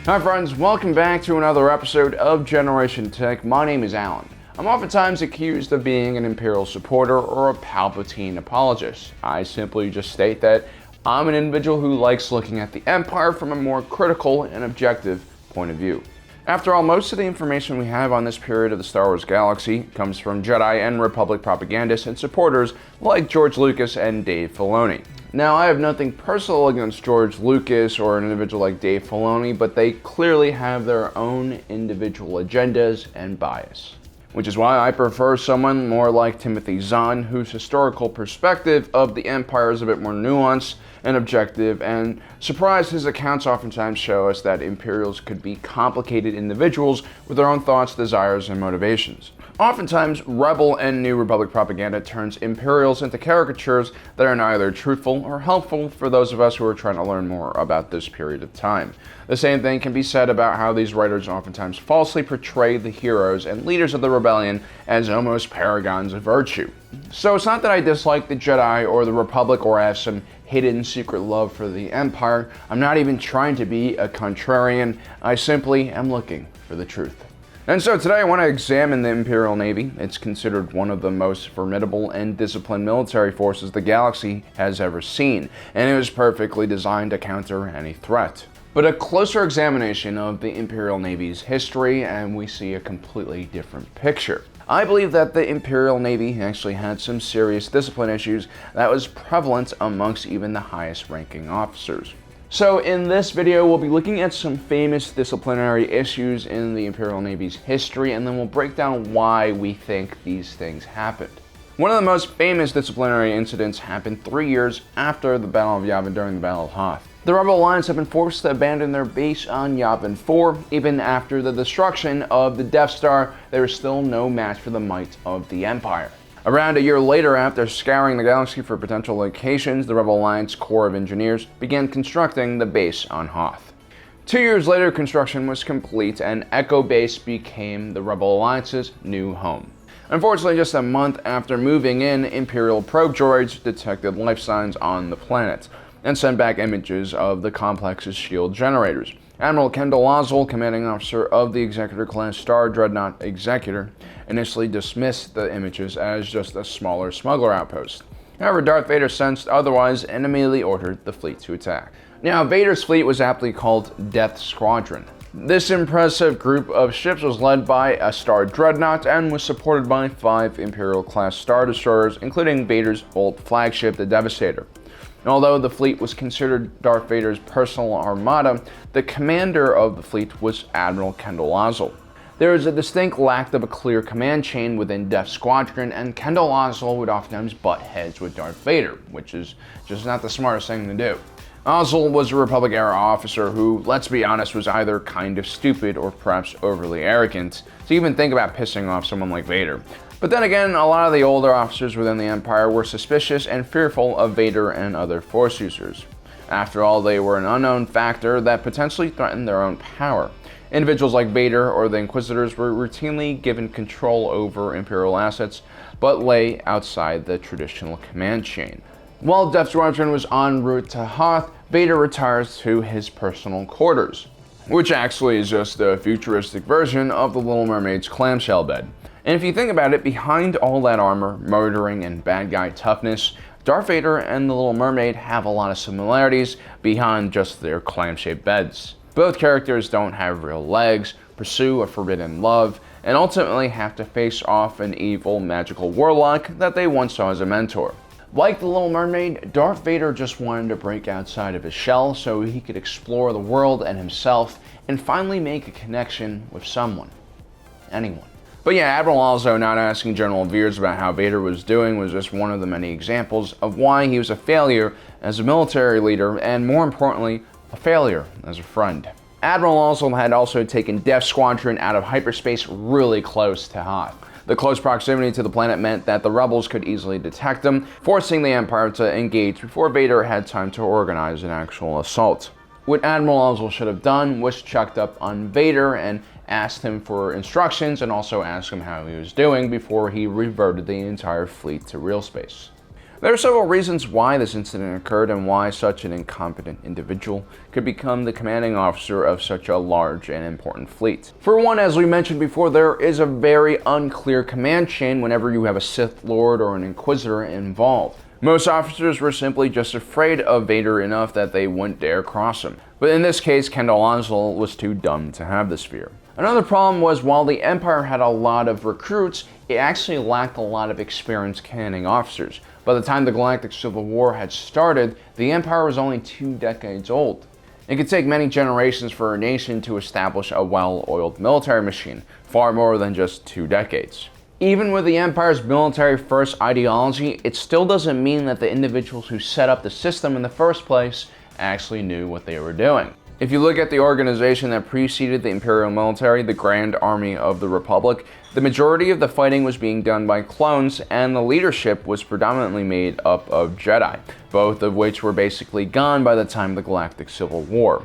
Hi friends, welcome back to another episode of Generation Tech. My name is Alan. I'm oftentimes accused of being an Imperial supporter or a Palpatine apologist. I simply just state that I'm an individual who likes looking at the Empire from a more critical and objective point of view. After all, most of the information we have on this period of the Star Wars galaxy comes from Jedi and Republic propagandists and supporters like George Lucas and Dave Filoni. Now, I have nothing personal against George Lucas or an individual like Dave Filoni, but they clearly have their own individual agendas and bias. Which is why I prefer someone more like Timothy Zahn, whose historical perspective of the Empire is a bit more nuanced and objective, and surprise, his accounts oftentimes show us that Imperials could be complicated individuals with their own thoughts, desires, and motivations. Oftentimes, Rebel and New Republic propaganda turns Imperials into caricatures that are neither truthful or helpful for those of us who are trying to learn more about this period of time. The same thing can be said about how these writers oftentimes falsely portray the heroes and leaders of the rebellion as almost paragons of virtue. So it's not that I dislike the Jedi or the Republic or have some hidden secret love for the Empire. I'm not even trying to be a contrarian. I simply am looking for the truth. And so today I want to examine the Imperial Navy. It's considered one of the most formidable and disciplined military forces the galaxy has ever seen, and it was perfectly designed to counter any threat. But a closer examination of the Imperial Navy's history, and we see a completely different picture. I believe that the Imperial Navy actually had some serious discipline issues that was prevalent amongst even the highest ranking officers. So in this video, we'll be looking at some famous disciplinary issues in the Imperial Navy's history, and then we'll break down why we think these things happened. One of the most famous disciplinary incidents happened 3 years after the Battle of Yavin during the Battle of Hoth. The Rebel Alliance have been forced to abandon their base on Yavin 4. Even after the destruction of the Death Star, there is still no match for the might of the Empire. Around a year later, after scouring the galaxy for potential locations, the Rebel Alliance Corps of Engineers began constructing the base on Hoth. 2 years later, construction was complete, and Echo Base became the Rebel Alliance's new home. Unfortunately, just a month after moving in, Imperial probe droids detected life signs on the planet and sent back images of the complex's shield generators. Admiral Kendall Ozzel, commanding officer of the Executor-class Star Dreadnought Executor, initially dismissed the images as just a smaller smuggler outpost. However, Darth Vader sensed otherwise and immediately ordered the fleet to attack. Now, Vader's fleet was aptly called Death Squadron. This impressive group of ships was led by a Star Dreadnought and was supported by 5 Imperial-class Star Destroyers, including Vader's old flagship, the Devastator. Although the fleet was considered Darth Vader's personal armada, the commander of the fleet was Admiral Kendall Ozzel. There is a distinct lack of a clear command chain within Death Squadron, and Kendall Ozzel would oftentimes butt heads with Darth Vader, which is just not the smartest thing to do. Ozzel was a Republic-era officer who, let's be honest, was either kind of stupid or perhaps overly arrogant to even think about pissing off someone like Vader. But then again, a lot of the older officers within the Empire were suspicious and fearful of Vader and other Force users. After all, they were an unknown factor that potentially threatened their own power. Individuals like Vader or the Inquisitors were routinely given control over Imperial assets, but lay outside the traditional command chain. While Death Squadron was en route to Hoth, Vader retires to his personal quarters, which actually is just a futuristic version of the Little Mermaid's clamshell bed. And if you think about it, behind all that armor, murdering, and bad guy toughness, Darth Vader and the Little Mermaid have a lot of similarities behind just their clam-shaped beds. Both characters don't have real legs, pursue a forbidden love, and ultimately have to face off an evil magical warlock that they once saw as a mentor. Like the Little Mermaid, Darth Vader just wanted to break outside of his shell so he could explore the world and himself and finally make a connection with someone. Anyone. But yeah, Admiral Ozzel not asking General Veers about how Vader was doing was just one of the many examples of why he was a failure as a military leader and, more importantly, a failure as a friend. Admiral Ozzel had also taken Death Squadron out of hyperspace really close to Hoth. The close proximity to the planet meant that the rebels could easily detect them, forcing the Empire to engage before Vader had time to organize an actual assault. What Admiral Ozzel should have done was checked up on Vader and asked him for instructions and also asked him how he was doing before he reverted the entire fleet to real space. There are several reasons why this incident occurred and why such an incompetent individual could become the commanding officer of such a large and important fleet. For one, as we mentioned before, there is a very unclear command chain whenever you have a Sith Lord or an Inquisitor involved. Most officers were simply just afraid of Vader enough that they wouldn't dare cross him. But in this case, Kendall Ozzel was too dumb to have this fear. Another problem was while the Empire had a lot of recruits, it actually lacked a lot of experienced commanding officers. By the time the Galactic Civil War had started, the Empire was only 2 decades old. It could take many generations for a nation to establish a well-oiled military machine, far more than just 2 decades. Even with the Empire's military-first ideology, it still doesn't mean that the individuals who set up the system in the first place actually knew what they were doing. If you look at the organization that preceded the Imperial military, the Grand Army of the Republic, the majority of the fighting was being done by clones, and the leadership was predominantly made up of Jedi, both of which were basically gone by the time of the Galactic Civil War.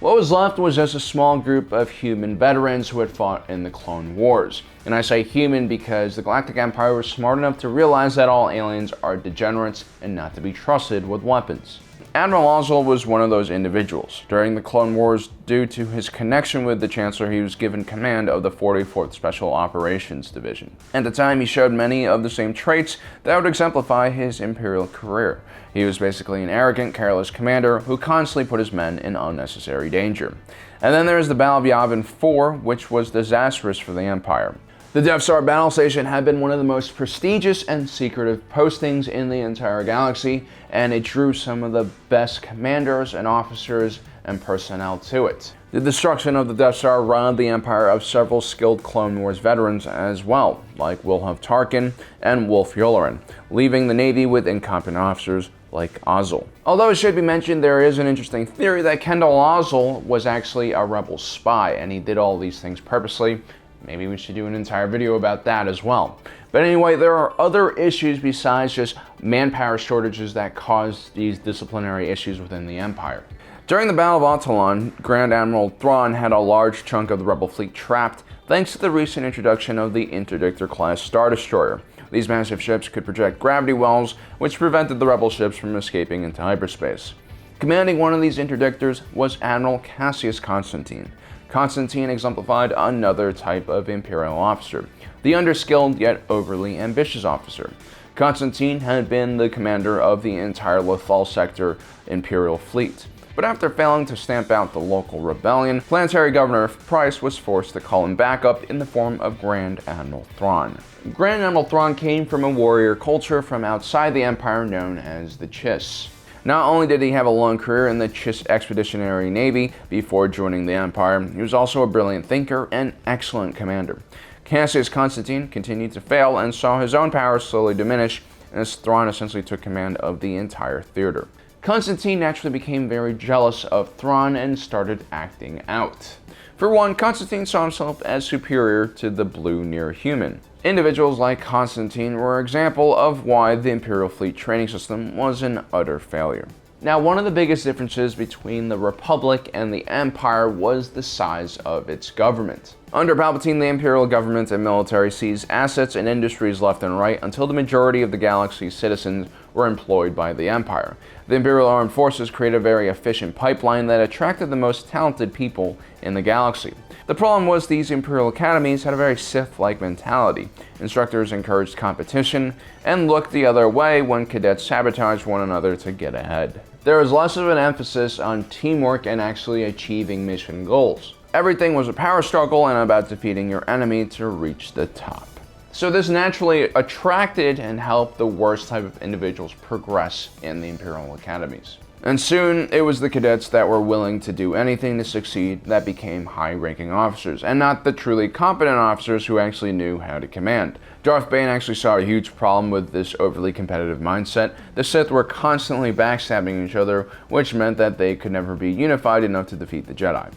What was left was just a small group of human veterans who had fought in the Clone Wars. And I say human because the Galactic Empire was smart enough to realize that all aliens are degenerates and not to be trusted with weapons. Admiral Ozzel was one of those individuals. During the Clone Wars, due to his connection with the Chancellor, he was given command of the 44th Special Operations Division. At the time, he showed many of the same traits that would exemplify his Imperial career. He was basically an arrogant, careless commander who constantly put his men in unnecessary danger. And then there's the Battle of Yavin 4, which was disastrous for the Empire. The Death Star battle station had been one of the most prestigious and secretive postings in the entire galaxy, and it drew some of the best commanders and officers and personnel to it. The destruction of the Death Star robbed the Empire of several skilled Clone Wars veterans as well, like Wilhelm Tarkin and Wolf Yularen, leaving the Navy with incompetent officers like Ozzel. Although it should be mentioned, there is an interesting theory that Kendall Ozzel was actually a rebel spy, and he did all these things purposely. Maybe we should do an entire video about that as well. But anyway, there are other issues besides just manpower shortages that cause these disciplinary issues within the Empire. During the Battle of Hoth, Grand Admiral Thrawn had a large chunk of the Rebel fleet trapped thanks to the recent introduction of the Interdictor-class Star Destroyer. These massive ships could project gravity wells, which prevented the Rebel ships from escaping into hyperspace. Commanding one of these interdictors was Admiral Cassius Constantine. Constantine exemplified another type of Imperial officer, the underskilled yet overly ambitious officer. Constantine had been the commander of the entire Lothal Sector Imperial fleet, but after failing to stamp out the local rebellion, Planetary Governor Price was forced to call him back up in the form of Grand Admiral Thrawn. Grand Admiral Thrawn came from a warrior culture from outside the Empire known as the Chiss. Not only did he have a long career in the Chiss Expeditionary Navy before joining the Empire, he was also a brilliant thinker and excellent commander. Cassius Constantine continued to fail and saw his own power slowly diminish as Thrawn essentially took command of the entire theater. Constantine naturally became very jealous of Thrawn and started acting out. For one, Constantine saw himself as superior to the blue near-human. Individuals like Constantine were an example of why the Imperial fleet training system was an utter failure. Now, one of the biggest differences between the Republic and the Empire was the size of its government. Under Palpatine, the Imperial government and military seized assets and industries left and right until the majority of the galaxy's citizens were employed by the Empire. The Imperial Armed Forces created a very efficient pipeline that attracted the most talented people in the galaxy. The problem was these Imperial academies had a very Sith-like mentality. Instructors encouraged competition and looked the other way when cadets sabotaged one another to get ahead. There was less of an emphasis on teamwork and actually achieving mission goals. Everything was a power struggle and about defeating your enemy to reach the top. So this naturally attracted and helped the worst type of individuals progress in the Imperial academies. And soon, it was the cadets that were willing to do anything to succeed that became high-ranking officers, and not the truly competent officers who actually knew how to command. Darth Bane actually saw a huge problem with this overly competitive mindset. The Sith were constantly backstabbing each other, which meant that they could never be unified enough to defeat the Jedi.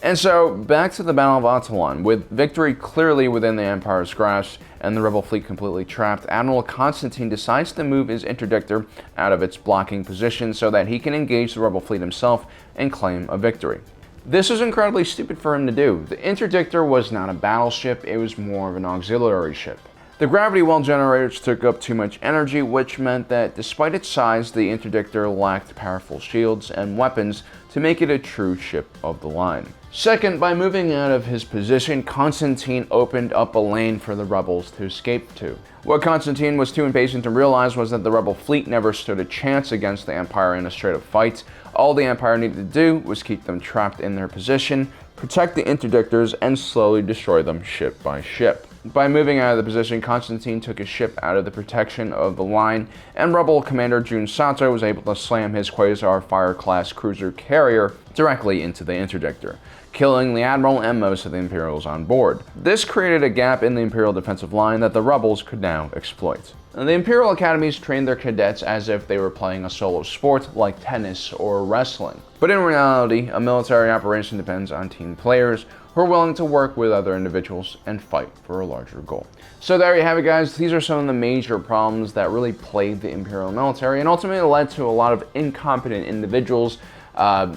And so, back to the Battle of Hoth, with victory clearly within the Empire's grasp and the Rebel fleet completely trapped, Admiral Constantine decides to move his interdictor out of its blocking position so that he can engage the Rebel fleet himself and claim a victory. This was incredibly stupid for him to do. The interdictor was not a battleship, it was more of an auxiliary ship. The gravity well generators took up too much energy, which meant that despite its size, the interdictor lacked powerful shields and weapons to make it a true ship of the line. Second, by moving out of his position, Constantine opened up a lane for the rebels to escape to. What Constantine was too impatient to realize was that the rebel fleet never stood a chance against the Empire in a straight-up fight. All the Empire needed to do was keep them trapped in their position, protect the interdictors, and slowly destroy them ship by ship. By moving out of the position, Constantine took his ship out of the protection of the line, and Rebel Commander Jun Sato was able to slam his Quasar Fire-class cruiser carrier directly into the interdictor, killing the Admiral and most of the Imperials on board. This created a gap in the Imperial defensive line that the rebels could now exploit. The Imperial academies trained their cadets as if they were playing a solo sport like tennis or wrestling. But in reality, a military operation depends on team players who are willing to work with other individuals and fight for a larger goal. So there you have it, guys. These are some of the major problems that really plagued the Imperial military and ultimately led to a lot of incompetent individuals,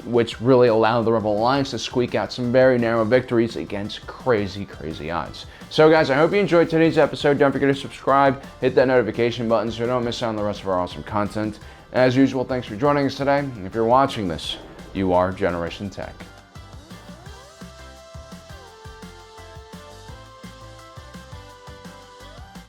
which really allowed the Rebel Alliance to squeak out some very narrow victories against crazy odds. So guys, I hope you enjoyed today's episode. Don't forget to subscribe, hit that notification button so you don't miss out on the rest of our awesome content. As usual, thanks for joining us today. If you're watching this, you are Generation Tech.